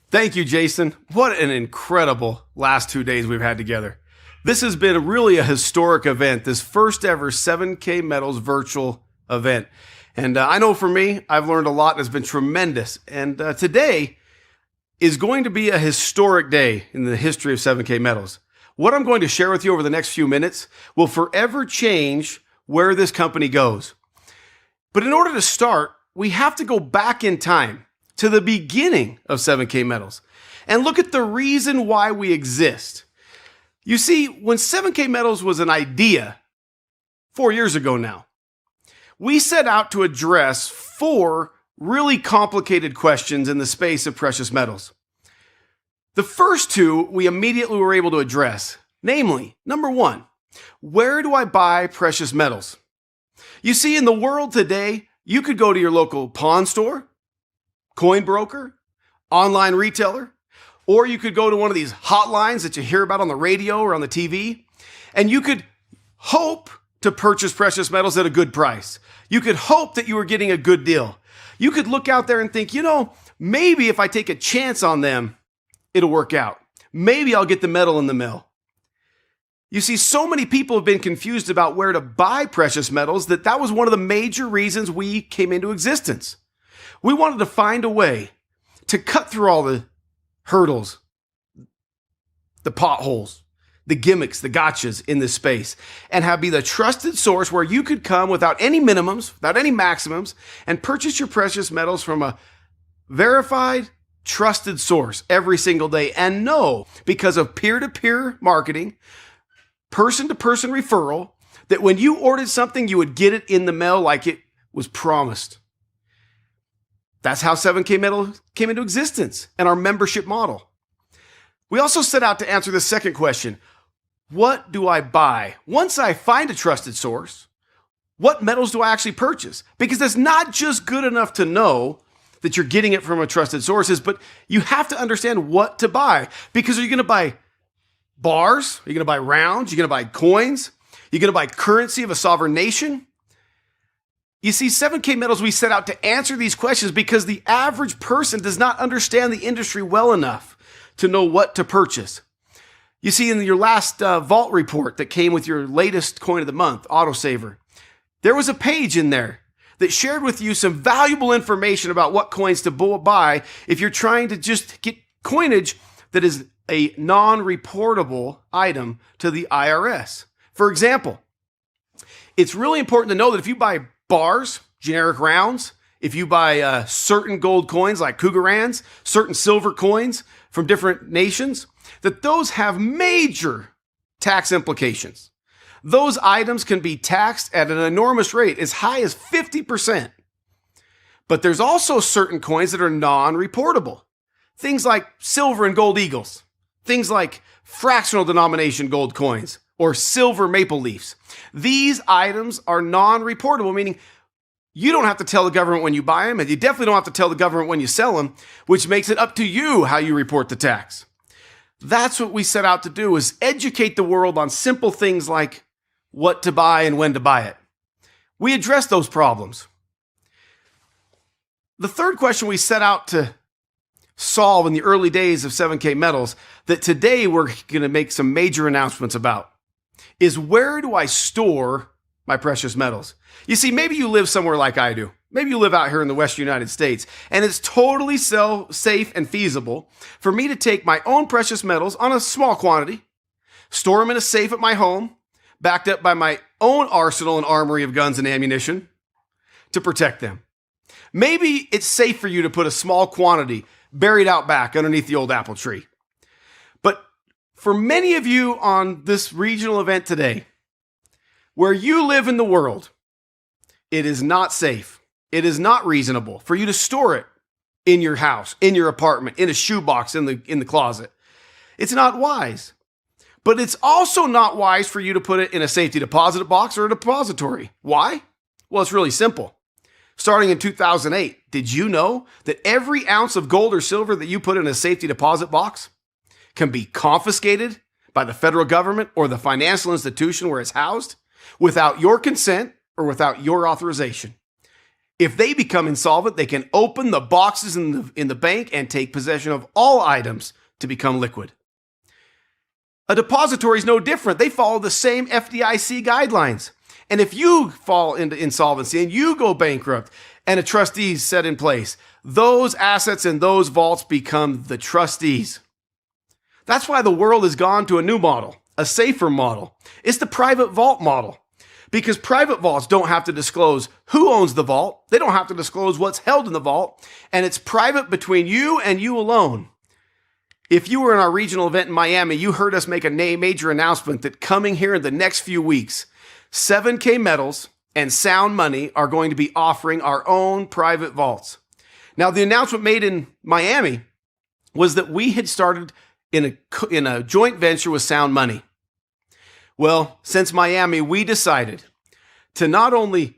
Thank you, Jason. What an incredible last 2 days we've had together. This has been really a historic event, this first ever 7K Metals virtual event. And I know for me, I've learned a lot and it's been tremendous. And today is going to be a historic day in the history of 7K Metals. What I'm going to share with you over the next few minutes will forever change where this company goes. But in order to start, we have to go back in time to the beginning of 7K Metals and look at the reason why we exist. You see, when 7K Metals was an idea 4 years ago now, we set out to address 4 really complicated questions in the space of precious metals. The first 2 we immediately were able to address, namely, number 1, where do I buy precious metals? You see, in the world today, you could go to your local pawn store, coin broker, online retailer, or you could go to one of these hotlines that you hear about on the radio or on the TV, and you could hope to purchase precious metals at a good price. You could hope that you were getting a good deal. You could look out there and think, maybe if I take a chance on them, it'll work out. Maybe I'll get the metal in the mail. You see, so many people have been confused about where to buy precious metals that was one of the major reasons we came into existence. We wanted to find a way to cut through all the hurdles, the potholes, the gimmicks, the gotchas in this space, and be the trusted source where you could come without any minimums, without any maximums, and purchase your precious metals from a verified, trusted source every single day. And know, because of peer-to-peer marketing, person-to-person referral, that when you ordered something, you would get it in the mail like it was promised. That's how 7K Metal came into existence and our membership model. We also set out to answer the second question. What do I buy? Once I find a trusted source, what metals do I actually purchase? Because it's not just good enough to know that you're getting it from a trusted source, but you have to understand what to buy. Because are you going to buy bars? Are you going to buy rounds? Are you going to buy coins? Are you going to buy currency of a sovereign nation? You see, 7K Metals, we set out to answer these questions because the average person does not understand the industry well enough to know what to purchase. You see, in your last vault report that came with your latest coin of the month, Autosaver, there was a page in there that shared with you some valuable information about what coins to buy if you're trying to just get coinage that is a non-reportable item to the IRS. For example, it's really important to know that if you buy bars, generic rounds, if you buy certain gold coins like Krugerrands, certain silver coins from different nations, that those have major tax implications. Those items can be taxed at an enormous rate, as high as 50%. But there's also certain coins that are non-reportable. Things like silver and gold eagles. Things like fractional denomination gold coins or silver maple leafs. These items are non-reportable, meaning you don't have to tell the government when you buy them, and you definitely don't have to tell the government when you sell them, which makes it up to you how you report the tax. That's what we set out to do, is educate the world on simple things like what to buy and when to buy it. We address those problems. The third question we set out to solve in the early days of 7K Metals that today we're going to make some major announcements about is, where do I store my precious metals? You see, maybe you live somewhere like I do. Maybe you live out here in the Western United States, and it's totally safe and feasible for me to take my own precious metals on a small quantity, store them in a safe at my home, backed up by my own arsenal and armory of guns and ammunition to protect them. Maybe it's safe for you to put a small quantity buried out back underneath the old apple tree. But for many of you on this regional event today, where you live in the world, it is not safe. It is not reasonable for you to store it in your house, in your apartment, in a shoebox in the closet. It's not wise. But it's also not wise for you to put it in a safety deposit box or a depository. Why? Well, it's really simple. Starting in 2008, did you know that every ounce of gold or silver that you put in a safety deposit box can be confiscated by the federal government or the financial institution where it's housed without your consent or without your authorization? If they become insolvent, they can open the boxes in the bank and take possession of all items to become liquid. A depository is no different. They follow the same FDIC guidelines. And if you fall into insolvency and you go bankrupt and a trustee is set in place, those assets in those vaults become the trustees. That's why the world has gone to a new model, a safer model. It's the private vault model. Because private vaults don't have to disclose who owns the vault. They don't have to disclose what's held in the vault. And it's private between you and you alone. If you were in our regional event in Miami, you heard us make a major announcement that coming here in the next few weeks, 7K Metals and Sound Money are going to be offering our own private vaults. Now, the announcement made in Miami was that we had started in a joint venture with Sound Money. Well, since Miami, we decided to not only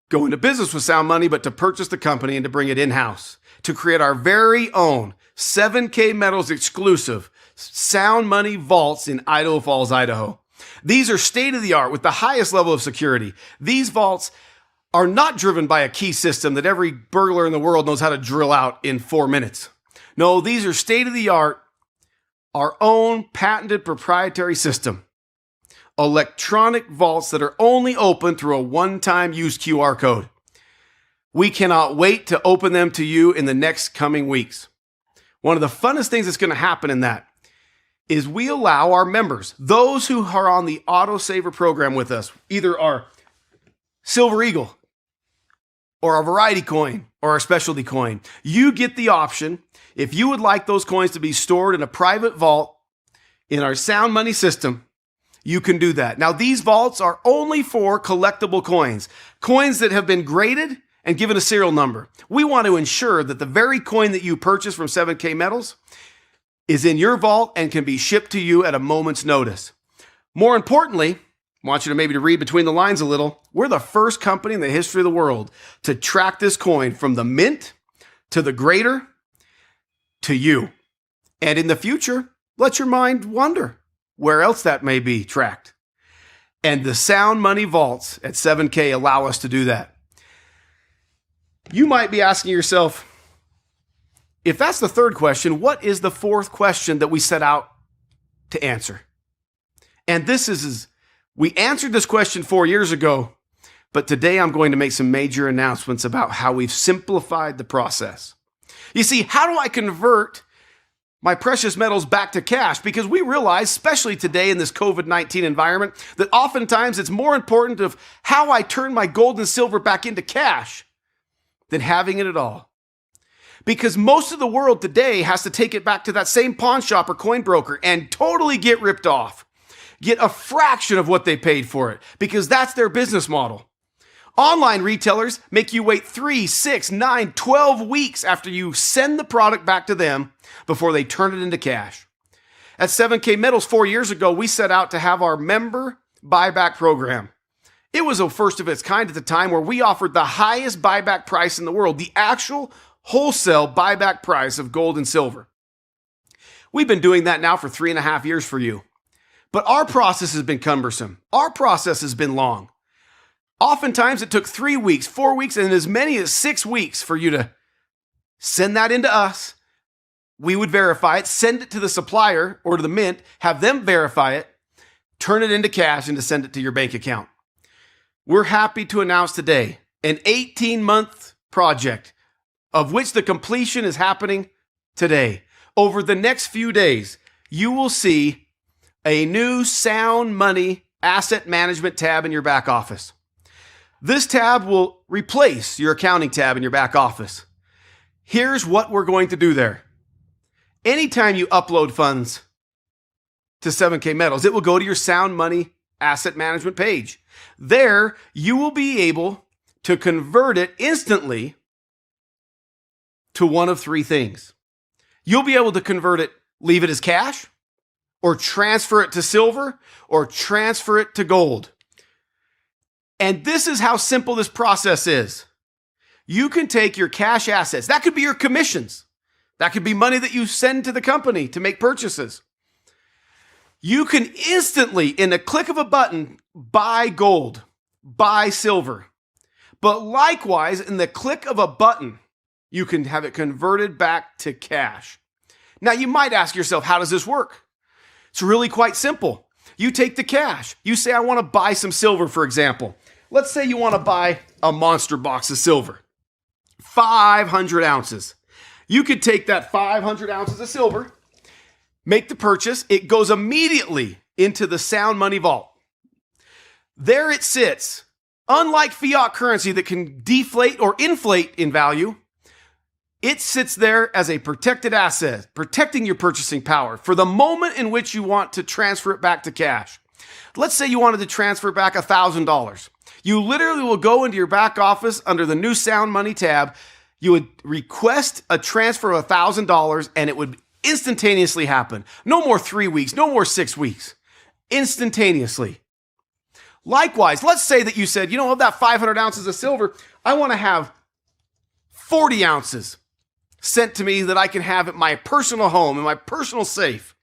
go into business with Sound Money, but to purchase the company and to bring it in-house, to create our very own 7K Metals exclusive Sound Money vaults in Idaho Falls, Idaho. These are state-of-the-art with the highest level of security. These vaults are not driven by a key system that every burglar in the world knows how to drill out in 4 minutes. No, these are state-of-the-art, our own patented proprietary system. Electronic vaults that are only open through a one-time use QR code. We cannot wait to open them to you in the next coming weeks. One of the funnest things that's going to happen in that is we allow our members, those who are on the Autosaver program with us, either our Silver Eagle or our Variety coin or our Specialty coin, you get the option, if you would like those coins to be stored in a private vault in our Sound Money system, you can do that. Now, these vaults are only for collectible coins, coins that have been graded and given a serial number. We want to ensure that the very coin that you purchase from 7K Metals is in your vault and can be shipped to you at a moment's notice. More importantly, I want you to maybe to read between the lines a little. We're the first company in the history of the world to track this coin from the mint to the grader to you. And in the future, let your mind wander where else that may be tracked. And the Sound Money vaults at 7K allow us to do that. You might be asking yourself, if that's the third question, what is the fourth question that we set out to answer? And this is we answered this question 4 years ago, but today I'm going to make some major announcements about how we've simplified the process. You see, how do I convert my precious metals back to cash? Because we realize, especially today in this COVID-19 environment, that oftentimes it's more important of how I turn my gold and silver back into cash than having it at all. Because most of the world today has to take it back to that same pawn shop or coin broker and totally get ripped off. Get a fraction of what they paid for it, because that's their business model. Online retailers make you wait 3, 6, 9, 12 weeks after you send the product back to them before they turn it into cash. At 7K Metals 4 years ago, we set out to have our member buyback program. It was a first of its kind at the time where we offered the highest buyback price in the world, the actual wholesale buyback price of gold and silver. We've been doing that now for 3.5 years for you. But our process has been cumbersome. Our process has been long. Oftentimes it took 3 weeks, 4 weeks, and as many as 6 weeks for you to send that into us. We would verify it, send it to the supplier or to the mint, have them verify it, turn it into cash, and to send it to your bank account. We're happy to announce today an 18-month project of which the completion is happening today. Over the next few days, you will see a new Sound Money asset management tab in your back office. This tab will replace your accounting tab in your back office. Here's what we're going to do there. Anytime you upload funds to 7K Metals, it will go to your Sound Money asset management page. There, you will be able to convert it instantly to one of three things. You'll be able to convert it, leave it as cash, or transfer it to silver, or transfer it to gold. And this is how simple this process is. You can take your cash assets. That could be your commissions. That could be money that you send to the company to make purchases. You can instantly, in a click of a button, buy gold, buy silver. But likewise, in the click of a button, you can have it converted back to cash. Now, you might ask yourself, how does this work? It's really quite simple. You take the cash. You say, I want to buy some silver, for example. Let's say you want to buy a monster box of silver, 500 ounces. You could take that 500 ounces of silver, make the purchase. It goes immediately into the Sound Money Vault. There it sits. Unlike fiat currency that can deflate or inflate in value, it sits there as a protected asset, protecting your purchasing power for the moment in which you want to transfer it back to cash. Let's say you wanted to transfer back $1,000. You literally will go into your back office under the new Sound Money tab. You would request a transfer of $1,000 and it would instantaneously happen. No more 3 weeks, no more 6 weeks. Instantaneously. Likewise, let's say that you said, of that 500 ounces of silver, I want to have 40 ounces sent to me that I can have at my personal home, in my personal safe.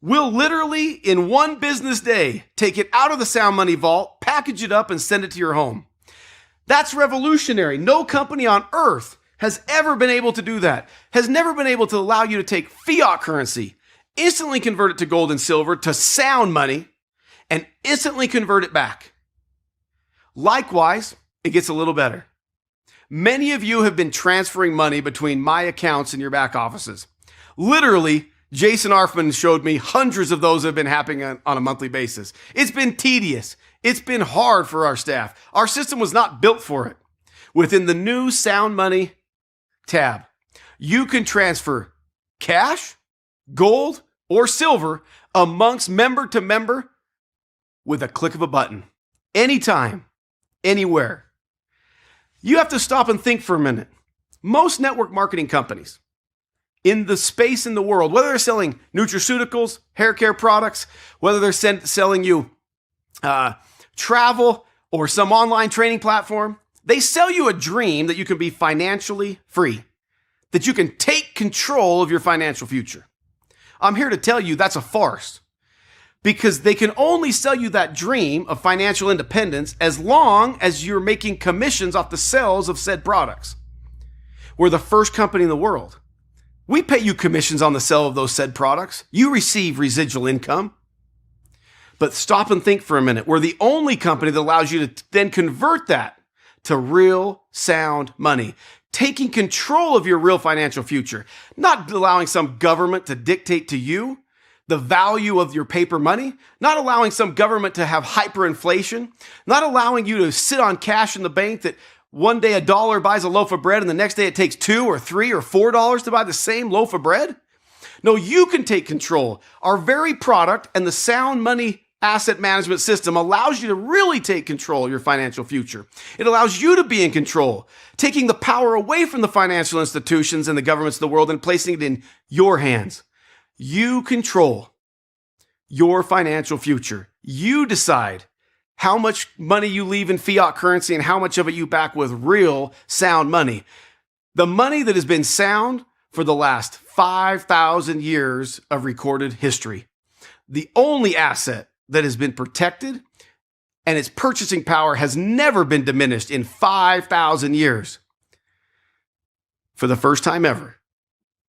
We'll literally, in one business day, take it out of the Sound Money Vault, package it up, and send it to your home. That's revolutionary. No company on earth has ever been able to do that, has never been able to allow you to take fiat currency, instantly convert it to gold and silver, to sound money, and instantly convert it back. Likewise, it gets a little better. Many of you have been transferring money between my accounts in your back offices. Literally, Jason Arfman showed me hundreds of those have been happening on a monthly basis. It's been tedious. It's been hard for our staff. Our system was not built for it. Within the new Sound Money tab, you can transfer cash, gold, or silver amongst member to member with a click of a button. Anytime, anywhere. You have to stop and think for a minute. Most network marketing companies in the space in the world, whether they're selling nutraceuticals, hair care products, whether they're selling you travel or some online training platform, they sell you a dream that you can be financially free, that you can take control of your financial future. I'm here to tell you that's a farce, because they can only sell you that dream of financial independence as long as you're making commissions off the sales of said products. We're the first company in the world. We pay you commissions on the sale of those said products. You receive residual income. But stop and think for a minute. We're the only company that allows you to then convert that to real sound money, taking control of your real financial future, not allowing some government to dictate to you the value of your paper money, not allowing some government to have hyperinflation, not allowing you to sit on cash in the bank that one day $1 buys a loaf of bread and the next day it takes $2 or $3 or $4 to buy the same loaf of bread. No, you can take control. Our very product and the Sound Money asset management system allows you to really take control of your financial future. It allows you to be in control, taking the power away from the financial institutions and the governments of the world and placing it in your hands. You control your financial future. You decide how much money you leave in fiat currency and how much of it you back with real sound money. The money that has been sound for the last 5,000 years of recorded history. The only asset that has been protected and its purchasing power has never been diminished in 5,000 years. For the first time ever,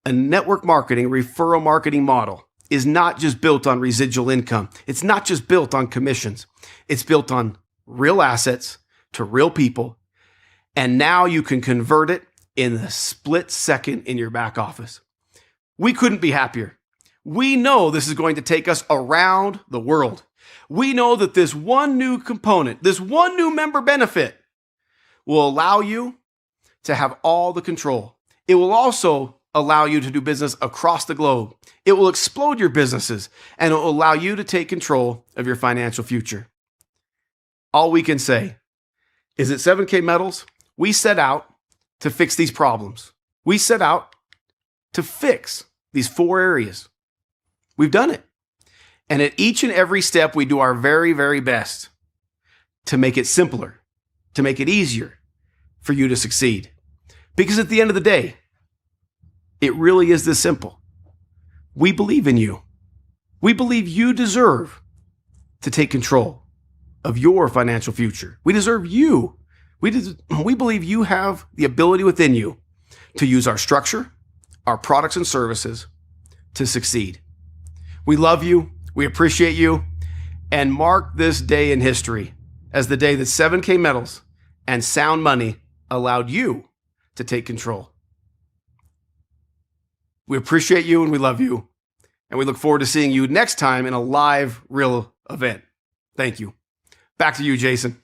a network marketing, referral marketing model is not just built on residual income. It's not just built on commissions. It's built on real assets to real people. And now you can convert it in a split second in your back office. We couldn't be happier. We know this is going to take us around the world. We know that this one new component, this one new member benefit will allow you to have all the control. It will also allow you to do business across the globe. It will explode your businesses and it will allow you to take control of your financial future. All we can say is at 7K Metals, we set out to fix these problems. We set out to fix these 4 areas. We've done it. And at each and every step, we do our very, very best to make it simpler, to make it easier for you to succeed. Because at the end of the day, it really is this simple. We believe in you. We believe you deserve to take control of your financial future. We deserve you. We believe you have the ability within you to use our structure, our products and services to succeed. We love you. We appreciate you. And mark this day in history as the day that 7K Metals and Sound Money allowed you to take control. We appreciate you and we love you. And we look forward to seeing you next time in a live, real event. Thank you. Back to you, Jason.